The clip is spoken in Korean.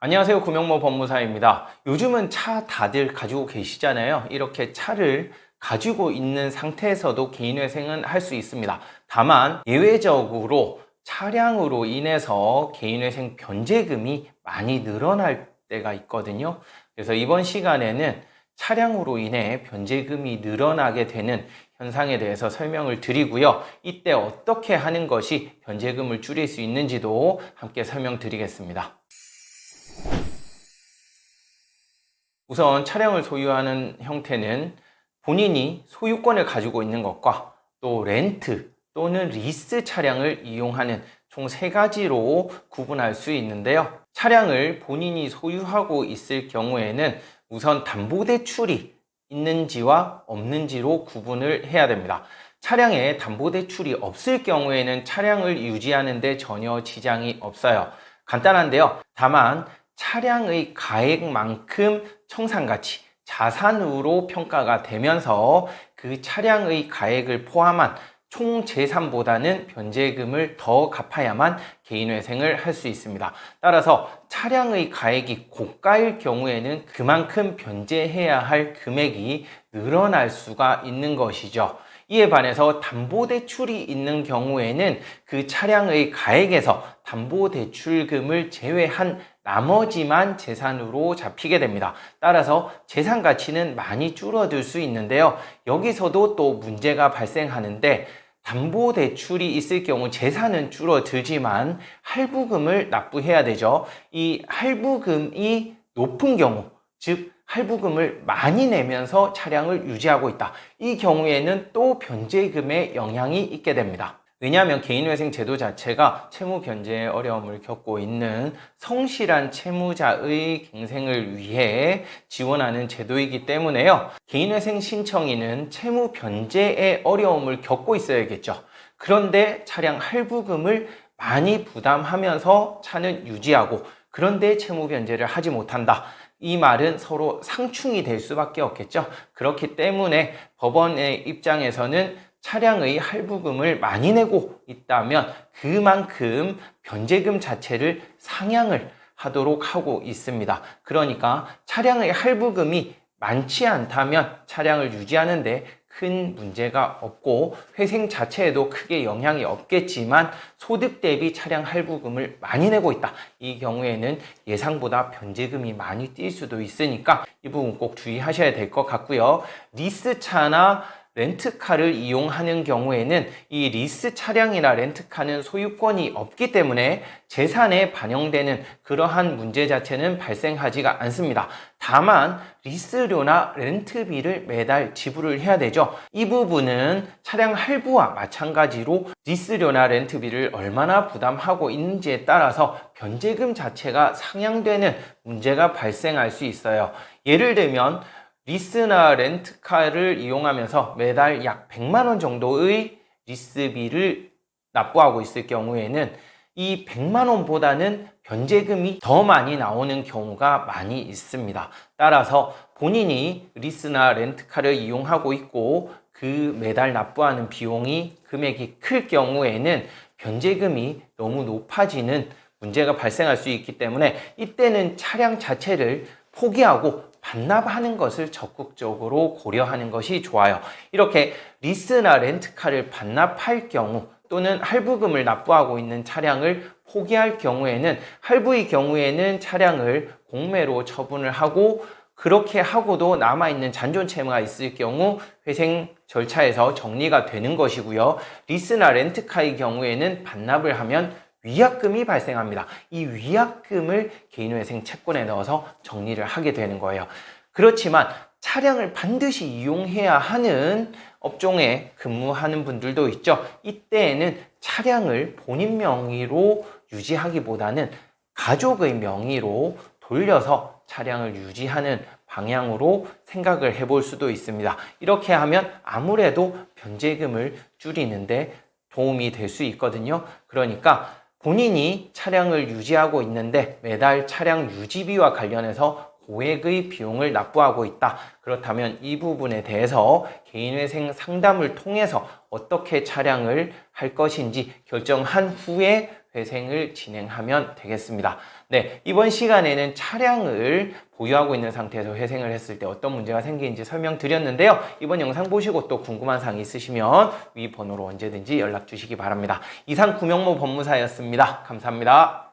안녕하세요. 구명모 법무사입니다. 요즘은 차 다들 가지고 계시잖아요. 이렇게 차를 가지고 있는 상태에서도 개인회생은 할 수 있습니다. 다만 예외적으로 차량으로 인해서 개인회생 변제금이 많이 늘어날 때가 있거든요. 그래서 이번 시간에는 차량으로 인해 변제금이 늘어나게 되는 현상에 대해서 설명을 드리고요. 이때 어떻게 하는 것이 변제금을 줄일 수 있는지도 함께 설명드리겠습니다. 우선 차량을 소유하는 형태는 본인이 소유권을 가지고 있는 것과 또 렌트 또는 리스 차량을 이용하는 총 3가지로 구분할 수 있는데요. 차량을 본인이 소유하고 있을 경우에는 우선 담보대출이 있는지와 없는지로 구분을 해야 됩니다. 차량에 담보대출이 없을 경우에는 차량을 유지하는 데 전혀 지장이 없어요. 간단한데요. 다만 차량의 가액만큼 청산가치, 자산으로 평가가 되면서 그 차량의 가액을 포함한 총 재산보다는 변제금을 더 갚아야만 개인회생을 할 수 있습니다. 따라서 차량의 가액이 고가일 경우에는 그만큼 변제해야 할 금액이 늘어날 수가 있는 것이죠. 이에 반해서 담보대출이 있는 경우에는 그 차량의 가액에서 담보대출금을 제외한 나머지만 재산으로 잡히게 됩니다. 따라서 재산 가치는 많이 줄어들 수 있는데요. 여기서도 또 문제가 발생하는데 담보대출이 있을 경우 재산은 줄어들지만 할부금을 납부해야 되죠. 이 할부금이 높은 경우, 즉 할부금을 많이 내면서 차량을 유지하고 있다. 이 경우에는 또 변제금에 영향이 있게 됩니다. 왜냐하면 개인회생 제도 자체가 채무 변제에 어려움을 겪고 있는 성실한 채무자의 갱생을 위해 지원하는 제도이기 때문에요. 개인회생 신청인은 채무 변제에 어려움을 겪고 있어야겠죠. 그런데 차량 할부금을 많이 부담하면서 차는 유지하고 그런데 채무 변제를 하지 못한다. 이 말은 서로 상충이 될 수밖에 없겠죠. 그렇기 때문에 법원의 입장에서는 차량의 할부금을 많이 내고 있다면 그만큼 변제금 자체를 상향을 하도록 하고 있습니다. 그러니까 차량의 할부금이 많지 않다면 차량을 유지하는데 큰 문제가 없고 회생 자체에도 크게 영향이 없겠지만 소득 대비 차량 할부금을 많이 내고 있다. 이 경우에는 예상보다 변제금이 많이 뛸 수도 있으니까 이 부분 꼭 주의하셔야 될 것 같고요. 리스차나 렌트카를 이용하는 경우에는 이 리스 차량이나 렌트카는 소유권이 없기 때문에 재산에 반영되는 그러한 문제 자체는 발생하지가 않습니다. 다만 리스료나 렌트비를 매달 지불을 해야 되죠. 이 부분은 차량 할부와 마찬가지로 리스료나 렌트비를 얼마나 부담하고 있는지에 따라서 변제금 자체가 상향되는 문제가 발생할 수 있어요. 예를 들면 리스나 렌트카를 이용하면서 매달 약 100만 원 정도의 리스비를 납부하고 있을 경우에는 이 100만 원보다는 변제금이 더 많이 나오는 경우가 많이 있습니다. 따라서 본인이 리스나 렌트카를 이용하고 있고 그 매달 납부하는 비용이 금액이 클 경우에는 변제금이 너무 높아지는 문제가 발생할 수 있기 때문에 이때는 차량 자체를 포기하고 반납하는 것을 적극적으로 고려하는 것이 좋아요. 이렇게 리스나 렌트카를 반납할 경우 또는 할부금을 납부하고 있는 차량을 포기할 경우에는 할부의 경우에는 차량을 공매로 처분을 하고 그렇게 하고도 남아있는 잔존 채무가 있을 경우 회생 절차에서 정리가 되는 것이고요. 리스나 렌트카의 경우에는 반납을 하면 위약금이 발생합니다. 이 위약금을 개인회생 채권에 넣어서 정리를 하게 되는 거예요. 그렇지만 차량을 반드시 이용해야 하는 업종에 근무하는 분들도 있죠. 이때에는 차량을 본인 명의로 유지하기보다는 가족의 명의로 돌려서 차량을 유지하는 방향으로 생각을 해볼 수도 있습니다. 이렇게 하면 아무래도 변제금을 줄이는데 도움이 될 수 있거든요. 그러니까 본인이 차량을 유지하고 있는데 매달 차량 유지비와 관련해서 고액의 비용을 납부하고 있다. 그렇다면 이 부분에 대해서 개인회생 상담을 통해서 어떻게 차량을 할 것인지 결정한 후에 회생을 진행하면 되겠습니다. 네, 이번 시간에는 차량을 보유하고 있는 상태에서 회생을 했을 때 어떤 문제가 생기는지 설명드렸는데요. 이번 영상 보시고 또 궁금한 사항 있으시면 위 번호로 언제든지 연락 주시기 바랍니다. 이상 구명모 법무사였습니다. 감사합니다.